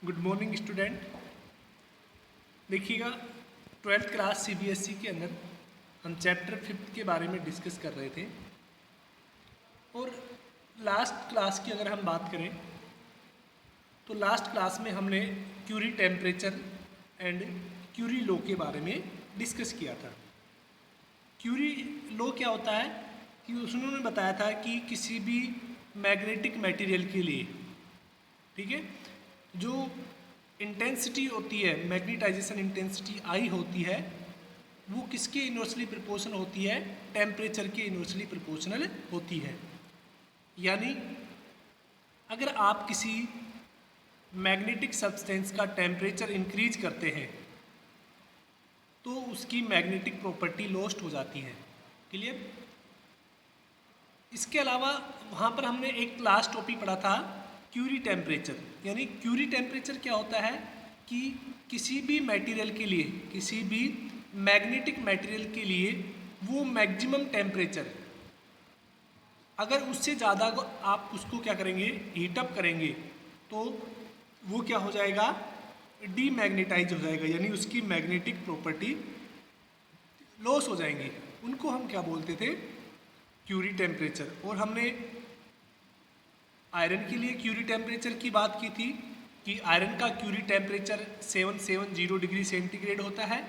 Good morning student. देखिएगा, twelfth class CBSE के अंदर हम चैप्टर 5 के बारे में डिस्कस कर रहे थे। और लास्ट क्लास की अगर हम बात करें तो लास्ट क्लास में हमने Curie temperature and Curie law के बारे में डिस्कस किया था। क्यूरी लॉ क्या होता है कि उन्होंने बताया था कि किसी भी मैग्नेटिक मटेरियल के लिए, ठीक है, जो इंटेंसिटी होती है, मैग्नेटाइजेशन इंटेंसिटी आई होती है, वो किसके इन्वर्सली प्रोपोर्शनल होती है? टेम्परेचर के इन्वर्सली प्रोपोर्शनल होती है। यानी अगर आप किसी मैग्नेटिक सब्सटेंस का टेम्परेचर इंक्रीज करते हैं तो उसकी मैग्नेटिक प्रॉपर्टी लॉस्ट हो जाती है। क्लियर? इसके अलावा वहाँ पर हमने एक लास्ट टॉपिक पढ़ा था क्यूरी टेम्परेचर। यानी क्यूरी टेम्परेचर क्या होता है कि किसी भी मटेरियल के लिए, किसी भी मैग्नेटिक मटेरियल के लिए वो मैक्सिमम टेम्परेचर, अगर उससे ज़्यादा आप उसको क्या करेंगे, हीटअप करेंगे, तो वो क्या हो जाएगा, डीमैग्नेटाइज हो जाएगा। यानी उसकी मैग्नेटिक प्रॉपर्टी लॉस हो जाएंगी। उनको हम क्या बोलते थे? Curie temperature. और हमने आयरन के लिए क्यूरी टेम्परेचर की बात की थी कि आयरन का क्यूरी टेम्परेचर 770 डिग्री सेंटीग्रेड होता है,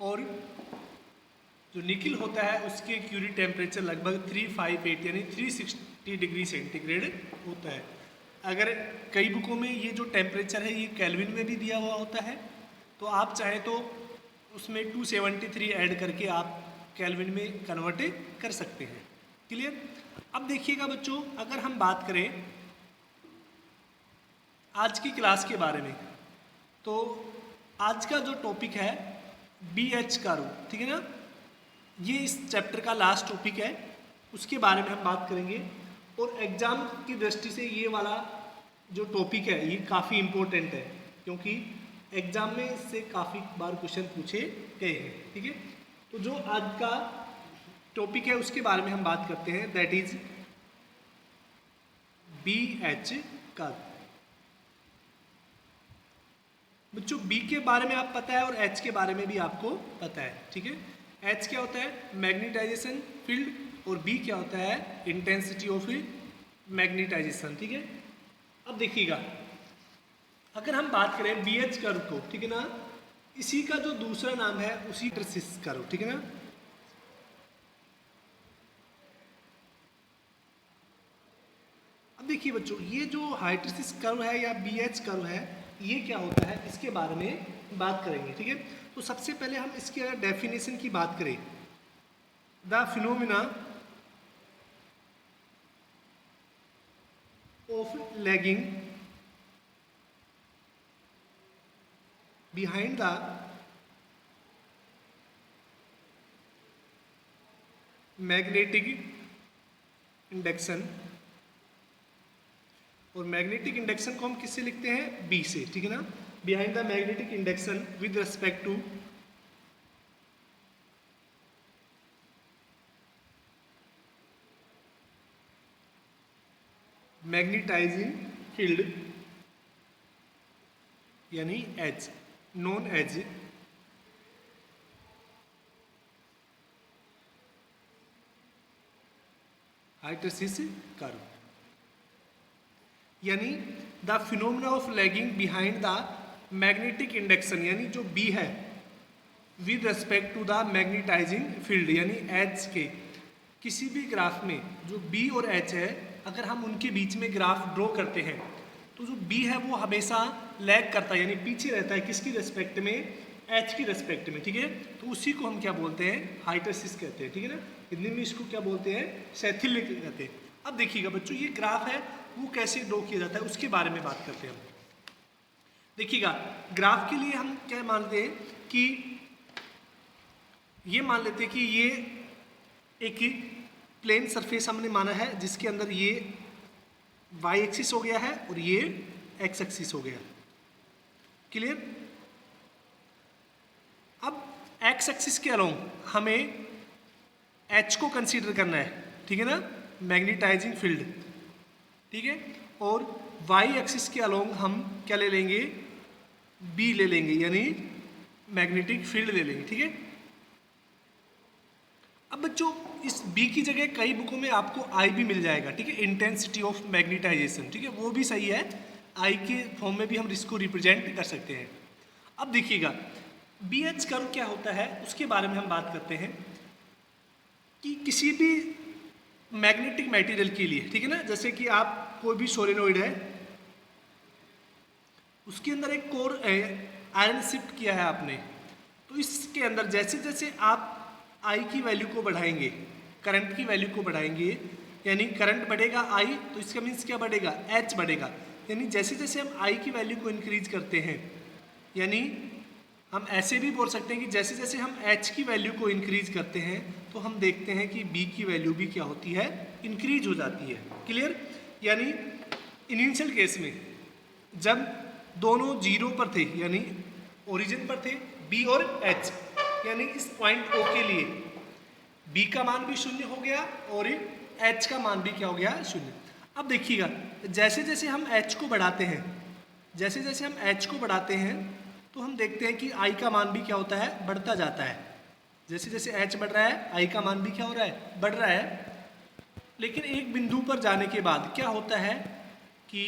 और जो निकिल होता है उसके क्यूरी टेम्परेचर लगभग 358 यानी 360 डिग्री सेंटीग्रेड होता है। अगर कई बुकों में ये जो टेम्परेचर है ये केल्विन में भी दिया हुआ होता है, तो आप चाहें तो उसमें 273 ऐड करके आप केल्विन में कन्वर्ट कर सकते हैं। क्लियर? अब देखिएगा बच्चों, अगर हम बात करें आज की क्लास के बारे में, तो आज का जो टॉपिक है BH कर्व, ठीक है ना, ये इस चैप्टर का लास्ट टॉपिक है, उसके बारे में हम बात करेंगे। और एग्जाम की दृष्टि से ये वाला जो टॉपिक है ये काफ़ी इम्पोर्टेंट है, क्योंकि एग्जाम में इससे काफ़ी बार क्वेश्चन पूछे गए हैं। ठीक है, तो जो आज का टॉपिक है उसके बारे में हम बात करते हैं, दैट इज BH कर्व। बच्चों, B के बारे में आप पता है और H के बारे में भी आपको पता है। ठीक है, H क्या होता है? मैग्नेटाइजेशन फील्ड, और B क्या होता है? Intensity of magnetization. ठीक है, अब देखिएगा, अगर हम बात करें BH कर्व को, ठीक है ना, इसी का जो दूसरा नाम है उसी हाइस्टेरेसिस कर्व, ठीक है ना। अब देखिए बच्चों, ये जो हाइस्टेरेसिस कर्व है या BH कर्व है, ये क्या होता है इसके बारे में बात करेंगे। ठीक है, तो सबसे पहले हम इसकी अगर डेफिनेशन की बात करें, the phenomena of lagging behind the magnetic induction, और मैग्नेटिक इंडक्शन को हम किससे लिखते हैं? B से। ठीक है ना, behind the magnetic induction with respect to magnetising field, यानी H, known as hysteresis curve. यानी the phenomena of lagging behind the magnetic induction, यानी जो B है, with respect to the magnetising field, यानी H के किसी भी ग्राफ में जो B और H है, अगर हम उनके बीच में ग्राफ ड्रॉ करते हैं तो जो B है वो हमेशा लैग करता है, यानी पीछे रहता है। किसकी रिस्पेक्ट में? H की रिस्पेक्ट में। ठीक है, तो उसी को हम क्या बोलते हैं? हाइस्टेरेसिस कहते हैं। ठीक है ना, हिंदी में इसको क्या बोलते हैं? शैथिल्य कहते हैं। अब देखिएगा बच्चों, ये ग्राफ है वो कैसे ड्रॉ किया जाता है उसके बारे में बात करते हैं हम। देखिएगा, ग्राफ के लिए हम क्या मानते हैं कि ये मान लेते हैं कि ये एक प्लेन सरफेस हमने माना है, जिसके अंदर ये y एक्सिस हो गया है और ये x एक्सिस हो गया। क्लियर? अब x एक्सिस के अलोंग हमें h को कंसीडर करना है, ठीक है ना, मैग्नेटाइजिंग फील्ड। ठीक है, और y एक्सिस के अलोंग हम क्या ले लेंगे? बी ले लेंगे, यानी मैग्नेटिक फील्ड ले लेंगे, ठीक है। अब बच्चों इस बी की जगह कई बुकों में आपको आई भी मिल जाएगा, ठीक है, इंटेंसिटी ऑफ मैग्नेटाइजेशन, ठीक है, वो भी सही है, आई के फॉर्म में भी हम इसको रिप्रेजेंट कर सकते हैं। अब देखिएगा बी एच कर्व क्या होता है उसके बारे में हम बात करते हैं कि किसी भी मैग्नेटिक मटेरियल के लिए, ठीक है ना, जैसे कि आप कोई भी सोलेनोइड है, उसके अंदर एक कोर आयरन शिफ्ट किया है आपने, तो इसके अंदर जैसे जैसे आप आई की वैल्यू को बढ़ाएंगे, करंट की वैल्यू को बढ़ाएंगे, यानी करंट बढ़ेगा आई, तो इसका मीन्स क्या बढ़ेगा, एच बढ़ेगा, यानी जैसे जैसे हम आई की वैल्यू को इंक्रीज करते हैं, यानी हम ऐसे भी बोल सकते हैं कि जैसे जैसे हम एच की वैल्यू को इंक्रीज करते हैं तो हम देखते हैं कि बी की वैल्यू भी क्या होती है, इंक्रीज हो जाती है। क्लियर, यानी इनिशियल केस में जब दोनों जीरो पर थे, यानी ओरिजिन पर थे बी और एच, यानी इस पॉइंट ओ के लिए बी का मान भी शून्य हो गया और एच का मान भी क्या हो गया, शून्य। अब देखिएगा जैसे जैसे हम एच को बढ़ाते हैं, जैसे जैसे हम एच को बढ़ाते हैं तो हम देखते हैं कि आई का मान भी क्या होता है, बढ़ता जाता है। जैसे जैसे एच बढ़ रहा है आई का मान भी क्या हो रहा है, बढ़ रहा है। लेकिन एक बिंदु पर जाने के बाद क्या होता है कि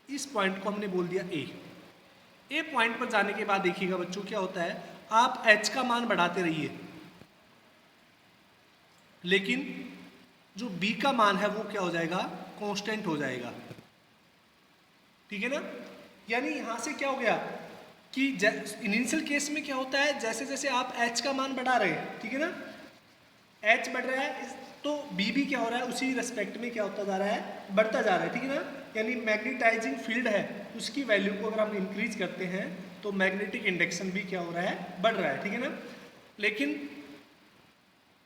इस पॉइंट को हमने बोल दिया ए पॉइंट पर जाने के बाद देखिएगा बच्चों क्या होता है, आप एच का मान बढ़ाते रहिए, लेकिन जो बी का मान है वो क्या हो जाएगा, कांस्टेंट हो जाएगा, ठीक है ना। यानी यहां से क्या हो गया कि इनिशियल केस में क्या होता है, जैसे जैसे आप एच का मान बढ़ा रहे हैं, ठीक है ना, एच बढ़ रहा है तो बी भी क्या हो रहा है, उसी रेस्पेक्ट में क्या होता जा रहा है, बढ़ता जा रहा है, ठीक है ना। यानी मैग्नेटाइजिंग फील्ड है उसकी वैल्यू को अगर हम इंक्रीज करते हैं तो मैग्नेटिक इंडक्शन भी क्या हो रहा है, बढ़ रहा है, ठीक है ना। लेकिन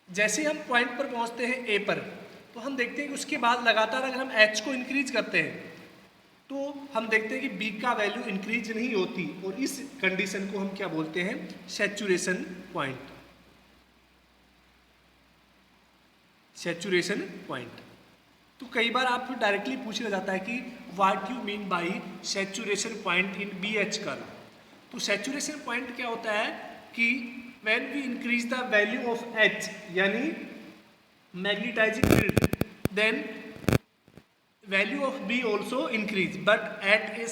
जैसे हम पॉइंट पर पहुंचते हैं ए पर, तो हम देखते हैं कि उसके बाद लगातार अगर हम एच को इंक्रीज करते हैं तो हम देखते हैं कि बी का वैल्यू इंक्रीज नहीं होती, और इस कंडीशन को हम क्या बोलते हैं, सैचुरेशन पॉइंट, सैचुरेशन पॉइंट। तो कई बार आपको डायरेक्टली पूछा जाता है कि what you mean by saturation point in B H curve. तो सैचुरेशन पॉइंट क्या होता है कि when we increase the value of H, यानी magnetizing field, then value of B also increase, but at a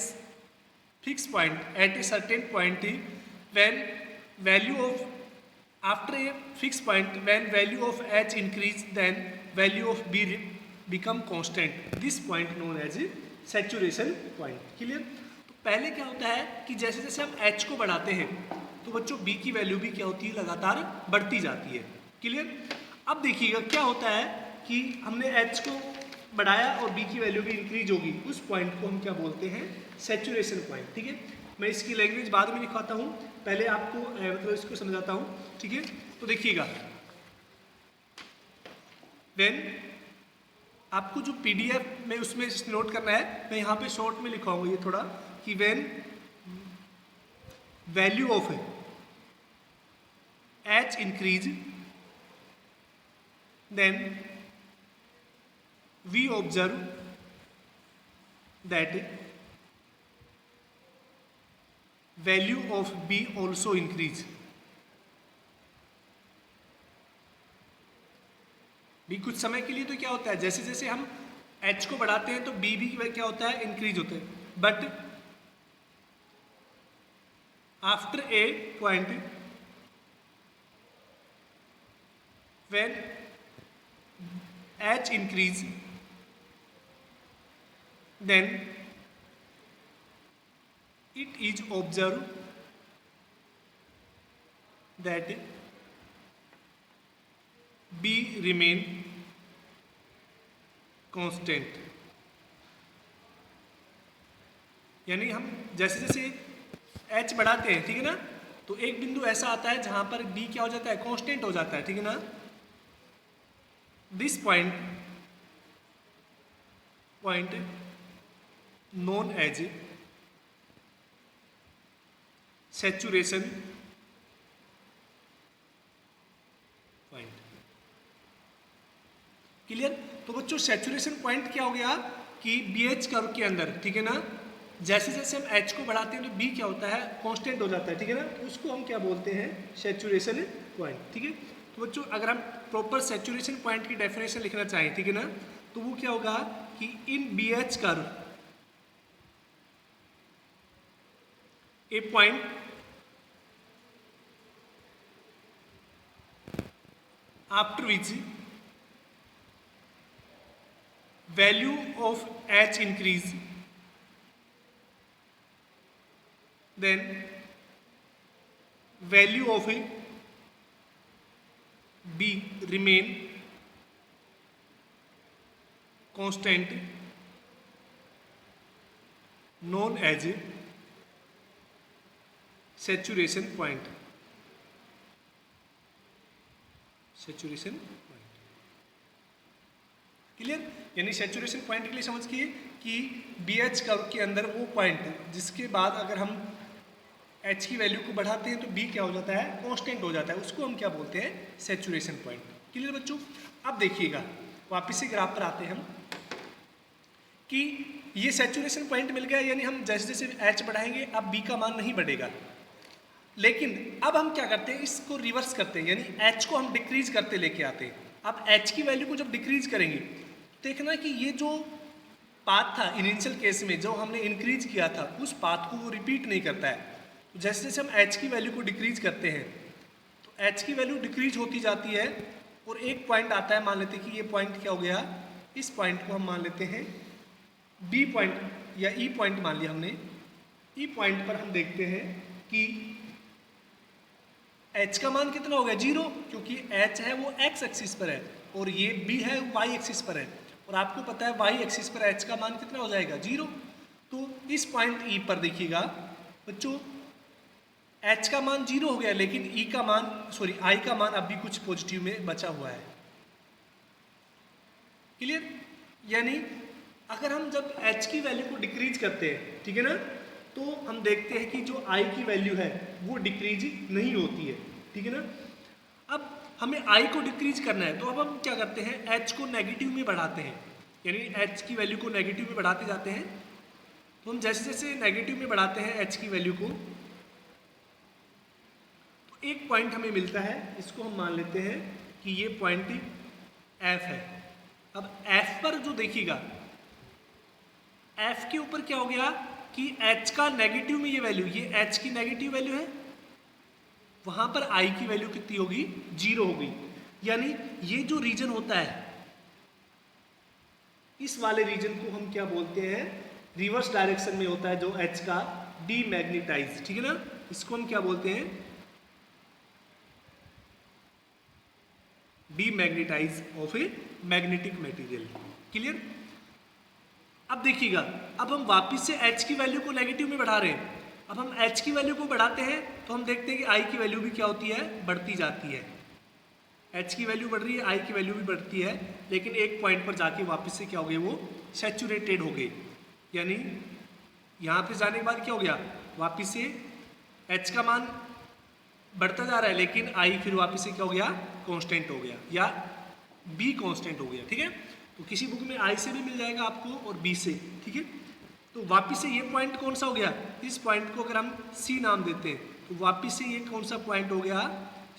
fixed point, at a certain point, when value of after a fixed point, when value of H increase, then value of B become constant. This point known as a saturation point. Clear? तो पहले क्या होता है कि जैसे जैसे हम H को बढ़ाते हैं तो बच्चों B की वैल्यू भी क्या होती है, लगातार बढ़ती जाती है। क्लियर। अब देखिएगा क्या होता है कि हमने H को बढ़ाया और बी की वैल्यू भी इंक्रीज होगी, उस पॉइंट को हम क्या बोलते हैं, सैचुरेशन पॉइंट, ठीक है। मैं इसकी लैंग्वेज बाद में लिखवाता हूँ, पहले आपको मतलब इसको समझाता हूँ, ठीक है। तो देखिएगा व्हेन आपको जो पीडीएफ में उसमें नोट करना है, मैं यहाँ पे शॉर्ट में लिखवाऊंगा ये थोड़ा, कि when value of H increase then we observe that value of B also increase। भी कुछ समय के लिए तो क्या होता है, जैसे जैसे हम H को बढ़ाते हैं तो B भी क्या होता है, इंक्रीज होता है, but after a point when H increase, then it is observed that B remain constant। यानी हम जैसे जैसे H बढ़ाते हैं, ठीक है ना, तो एक बिंदु ऐसा आता है जहां पर B क्या हो जाता है, कांस्टेंट हो जाता है, ठीक है ना। This point known as saturation point। Clear. तो बच्चों सैचुरेशन पॉइंट क्या हो गया कि बीएच कर्व के अंदर, ठीक है ना, जैसे जैसे हम एच को बढ़ाते हैं तो बी क्या होता है, कांस्टेंट हो जाता है, ठीक है ना। तो उसको हम क्या बोलते हैं, सैचुरेशन पॉइंट, ठीक है। तो बच्चों अगर हम प्रॉपर सैचुरेशन पॉइंट की डेफिनेशन लिखना चाहें, ठीक है ना, तो वो क्या होगा कि in B H curve a point after which value of H increase, then value of B remain constant, known as saturation point. Saturation point clear. यानी सैचुरेशन पॉइंट के लिए समझिए कि बी एच कर्व के अंदर वो पॉइंट जिसके बाद अगर हम एच की वैल्यू को बढ़ाते हैं तो बी क्या हो जाता है, कांस्टेंट हो जाता है, उसको हम क्या बोलते हैं, सैचुरेशन पॉइंट। क्लियर बच्चों। अब देखिएगा वापस से ग्राफ पर आते हैं हम कि ये सैचुरेशन पॉइंट मिल गया, यानी हम जैसे जैसे एच बढ़ाएंगे अब बी का मान नहीं बढ़ेगा। लेकिन अब हम क्या करते हैं, इसको रिवर्स करते हैं, यानी एच को हम डिक्रीज करते लेके आते हैं। अब एच की वैल्यू को जब डिक्रीज करेंगे देखना कि ये जो पाथ था इनिशियल केस में जो हमने इंक्रीज किया था उस पाथ को वो रिपीट नहीं करता है। तो जैसे जैसे हम एच की वैल्यू को डिक्रीज करते हैं तो एच की वैल्यू डिक्रीज होती जाती है और एक पॉइंट आता है, मान लेते हैं कि ये पॉइंट क्या हो गया, इस पॉइंट को हम मान लेते हैं बी पॉइंट या ई पॉइंट मान लिया हमने। ई पॉइंट पर हम देखते हैं कि एच का मान कितना हो गया, 0, क्योंकि एच है वो एक्स एक्सिस पर है और ये बी है वाई एक्सिस पर है, और आपको पता है वाई एक्सिस पर एच का मान कितना हो जाएगा, 0। तो इस पॉइंट ई पर देखिएगा बच्चों एच का मान 0 हो गया, लेकिन ई का मान आई का मान अभी कुछ पॉजिटिव में बचा हुआ है। क्लियर। यानी अगर हम जब एच की वैल्यू को डिक्रीज करते हैं, ठीक है ना, तो हम देखते हैं कि जो आई की वैल्यू है वो डिक्रीज नहीं होती है, ठीक है ना। अब हमें आई को डिक्रीज करना है तो अब हम क्या करते हैं, एच को नेगेटिव में बढ़ाते हैं, यानी एच की वैल्यू को नेगेटिव में बढ़ाते जाते हैं। तो हम जैसे जैसे नेगेटिव में बढ़ाते हैं एच की वैल्यू को तो एक पॉइंट हमें मिलता है, इसको हम मान लेते हैं कि ये पॉइंट एफ है। अब एफ पर जो देखिएगा एफ के ऊपर क्या हो गया कि h का नेगेटिव में ये वैल्यू, ये h की नेगेटिव वैल्यू है, वहां पर i की वैल्यू कितनी होगी, 0 होगी। यानी ये जो रीजन होता है इस वाले रीजन को हम क्या बोलते हैं, रिवर्स डायरेक्शन में होता है जो h का डीमैग्नेटाइज, ठीक है ना, इसको हम क्या बोलते हैं, demagnetise of a magnetic material. Clear. अब देखिएगा अब हम वापस से h की वैल्यू को नेगेटिव में बढ़ा रहे हैं। अब हम h की वैल्यू को बढ़ाते हैं तो हम देखते हैं कि i की वैल्यू भी क्या होती है, बढ़ती जाती है। h की वैल्यू बढ़ रही है, i की वैल्यू भी बढ़ती है, लेकिन एक पॉइंट पर जाके वापस से क्या हो गई, वो सैचुरेटेड हो गई। यानी यहाँ पे जाने के बाद क्या हो गया, वापस से h का मान बढ़ता जा रहा है लेकिन i फिर वापस से क्या हो गया, कांस्टेंट हो गया, या b कांस्टेंट हो गया, ठीक है। तो किसी बुक में आई से भी मिल जाएगा आपको और बी से, ठीक है। तो वापिस से ये पॉइंट कौन सा हो गया, इस पॉइंट को अगर हम सी नाम देते हैं तो वापिस से ये कौन सा पॉइंट हो गया,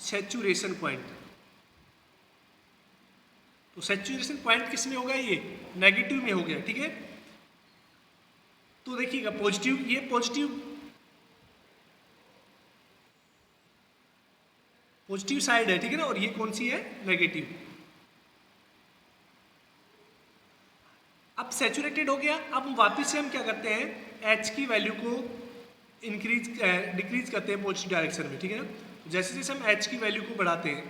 सैचुरेशन पॉइंट। तो सैचुरेशन पॉइंट किस में हो गया, ये नेगेटिव में हो गया, ठीक है। तो देखिएगा पॉजिटिव, ये पॉजिटिव साइड है, ठीक है ना, और ये कौन सी है, नेगेटिव। अब सैचुरेटेड हो गया। अब वापस से हम क्या करते हैं, एच की वैल्यू को डिक्रीज करते हैं पॉजिटिव डायरेक्शन में, ठीक है ना। जैसे जैसे हम एच की वैल्यू को बढ़ाते हैं,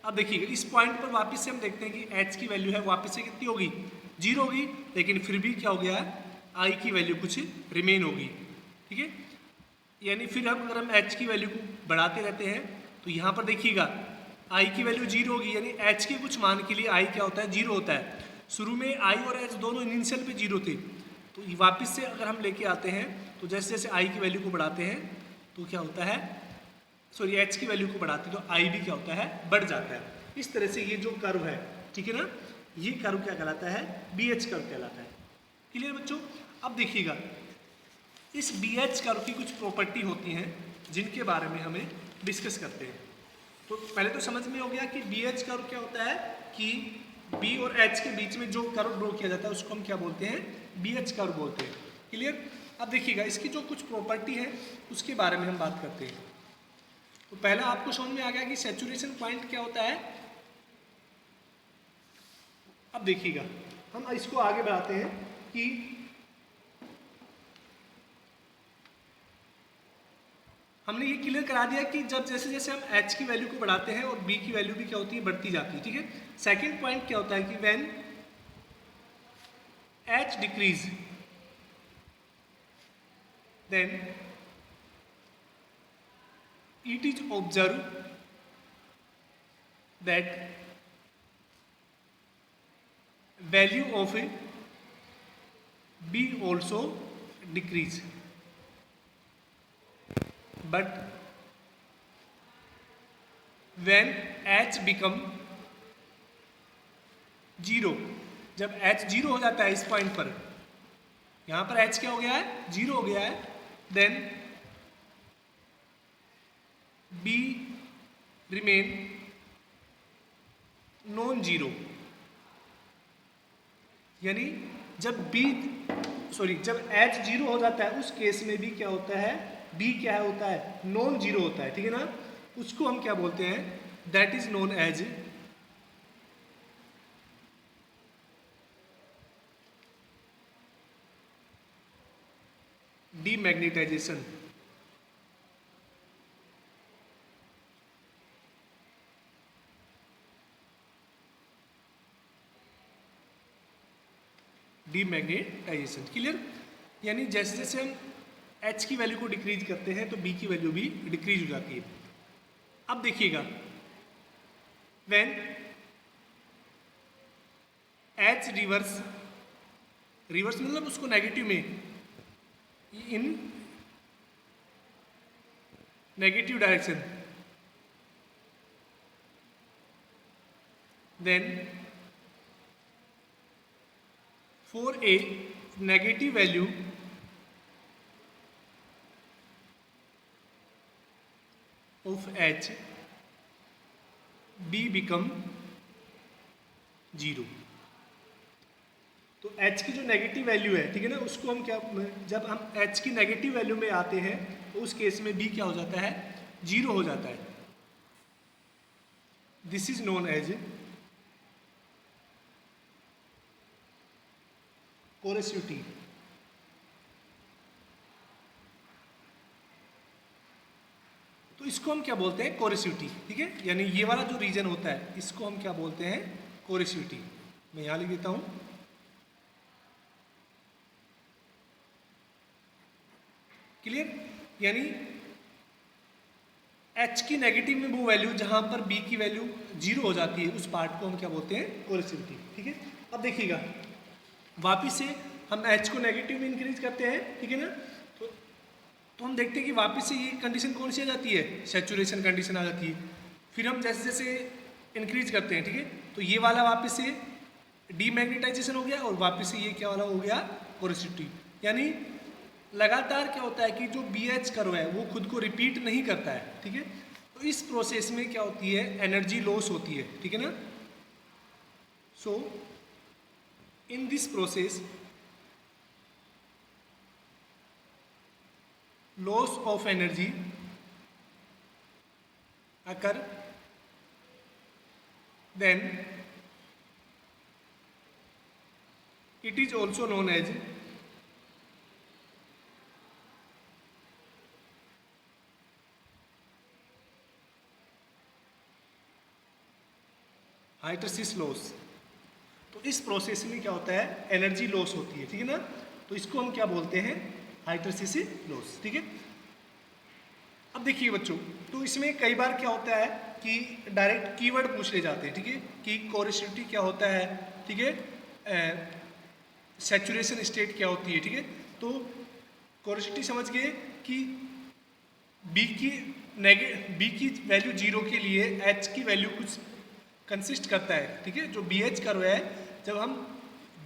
अब देखिएगा इस पॉइंट पर वापस से हम देखते हैं कि एच की वैल्यू है वापस से कितनी होगी, 0 होगी, लेकिन फिर भी क्या हो गया, आई की वैल्यू कुछ रिमेन होगी, ठीक है। यानी फिर हम अगर हम एच की वैल्यू को बढ़ाते रहते हैं तो यहाँ पर देखिएगा आई की वैल्यू 0 होगी, यानी एच के कुछ मान के लिए आई क्या होता है, 0 होता है। शुरू में आई और एच दोनों इनिशियल पे 0 थे, तो वापस से अगर हम लेके आते हैं तो जैसे जैसे आई की वैल्यू को बढ़ाते हैं तो क्या होता है, एच की वैल्यू को बढ़ाते हैं तो आई भी क्या होता है, बढ़ जाता है। इस तरह से ये जो कर्व है, ठीक है ना, ये कर्व क्या कहलाता है, बी एच कर्व कहलाता है। क्लियर बच्चों। अब देखिएगा इस BH कर्व की कुछ प्रॉपर्टी होती हैं जिनके बारे में हमें डिस्कस करते हैं। तो पहले तो समझ में हो गया कि BH कर्व क्या होता है, कि B और H के बीच में जो कर्व ड्रॉ किया जाता है उसको हम क्या बोलते हैं, BH कर्व बोलते हैं। क्लियर। अब देखिएगा इसकी जो कुछ प्रॉपर्टी है उसके बारे में हम बात करते हैं। तो पहला आपको समझ में आ गया कि सैचुरेशन पॉइंट क्या होता है। अब देखिएगा हम इसको आगे बढ़ाते हैं कि हमने ये क्लियर करा दिया कि जब जैसे जैसे हम H की वैल्यू को बढ़ाते हैं और B की वैल्यू भी क्या होती है, बढ़ती जाती है। ठीक है। सेकंड पॉइंट क्या होता है कि when H decrease then it is observed that value of B also decrease, but when H become 0, जब H 0 हो जाता है इस पॉइंट पर, यहाँ पर H क्या हो गया है, 0 हो गया है, then B remain non zero. यानी जब जब H 0 हो जाता है उस केस में भी क्या होता है, B क्या होता है, नॉन जीरो होता है। ठीक है ना। उसको हम क्या बोलते हैं, that is known as demagnetisation. Demagnetisation. Clear. यानी जैसे जैसे हम H की वैल्यू को डिक्रीज करते हैं तो B की वैल्यू भी डिक्रीज हो जाती है। अब देखिएगा व्हेन H रिवर्स मतलब उसको नेगेटिव में, in negative direction, then for a negative value of H, B become 0। तो H की जो नेगेटिव वैल्यू है, ठीक है ना, उसको हम क्या, जब हम H की नेगेटिव वैल्यू में आते हैं तो उस केस में B क्या हो जाता है, 0 हो जाता है। This is known as coercivity. तो इसको हम क्या बोलते हैं, कोरेसिविटी। ठीक है। यानी ये वाला जो रीजन होता है इसको हम क्या बोलते हैं, कोरेसिविटी। मैं यहां लिख देता हूं। क्लियर। यानी H की नेगेटिव में वो वैल्यू जहां पर B की वैल्यू 0 हो जाती है उस पार्ट को हम क्या बोलते हैं, कोरेसिविटी। ठीक है। अब देखिएगा वापिस से हम H को नेगेटिव में इंक्रीज करते हैं। ठीक है ना। तो हम देखते हैं कि वापस से ये कंडीशन कौन सी आ जाती है, सैचुरेशन कंडीशन आ जाती है। फिर हम जैसे जैसे इंक्रीज करते हैं, ठीक है, तो ये वाला वापस से डीमैग्नेटाइजेशन हो गया और वापस से ये क्या वाला हो गया, कोरेसिविटी। यानी लगातार क्या होता है कि जो BH कर्व है वो खुद को रिपीट नहीं करता है। ठीक है। तो इस प्रोसेस में क्या होती है, एनर्जी लॉस होती है। ठीक है ना। So in this process loss of energy occur, then it is also known as hidrosis loss. तो इस प्रोसेस में क्या होता है, एनर्जी लॉस होती है। ठीक है ना। तो इसको हम क्या बोलते हैं, हाइड्रोसिस लॉस। ठीक है। अब देखिए बच्चों, तो इसमें कई बार क्या होता है कि डायरेक्ट कीवर्ड पूछ ले जाते हैं। ठीक है, कि कोरेसिविटी क्या होता है, ठीक है, सैचुरेशन स्टेट क्या होती है। ठीक है। तो कोरेसिविटी समझ गए कि B की वैल्यू 0 के लिए H की वैल्यू कुछ कंसिस्ट करता है। ठीक है। जो BH कर्व है, जब हम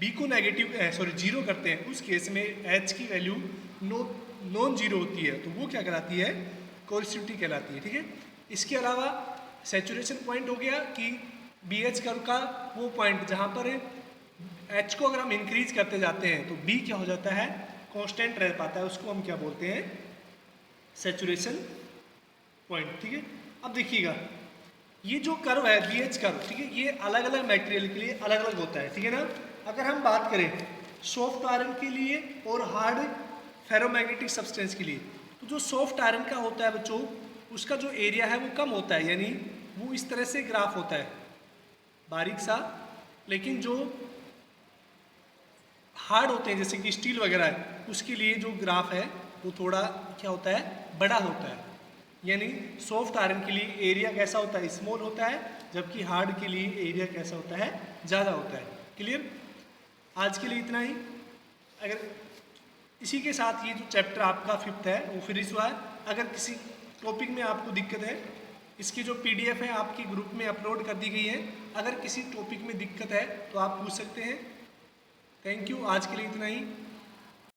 बी को नेगेटिव जीरो करते हैं, उस केस में एच की वैल्यू नॉन जीरो होती है, तो वो क्या कहलाती है, कोरिस्टिविटी कहलाती है। ठीक है, इसके अलावा सैचुरेशन पॉइंट हो गया कि बी एच कर्व का वो पॉइंट जहाँ पर एच को अगर हम इंक्रीज करते जाते हैं तो बी क्या हो जाता है, कांस्टेंट रह पाता है, उसको हम क्या बोलते हैं, सैचुरेशन पॉइंट। ठीक है, अब देखिएगा ये जो कर्व है बी एच कर्व, ठीक है, ये अलग अलग मटेरियल के लिए अलग अलग होता है। ठीक है ना, अगर हम बात करें सॉफ्ट आयरन के लिए और हार्ड फेरोमैग्नेटिक सब्सटेंस के लिए, तो जो सॉफ्ट आयरन का होता है बच्चों, उसका जो एरिया है वो कम होता है, यानी वो इस तरह से ग्राफ होता है बारीक सा, लेकिन जो हार्ड होते हैं जैसे कि स्टील वगैरह है, उसके लिए जो ग्राफ है वो थोड़ा क्या होता है, बड़ा होता है। यानी सॉफ्ट आयरन के लिए एरिया कैसा होता है, स्मॉल होता है, जबकि हार्ड के लिए एरिया कैसा होता है, ज़्यादा होता है। क्लियर, आज के लिए इतना ही। अगर इसी के साथ ये जो चैप्टर आपका 5th है वो फिनिश हुआ है। अगर किसी टॉपिक में आपको दिक्कत है, इसकी जो PDF है आपकी ग्रुप में अपलोड कर दी गई है, अगर किसी टॉपिक में दिक्कत है तो आप पूछ सकते हैं। थैंक यू, आज के लिए इतना ही।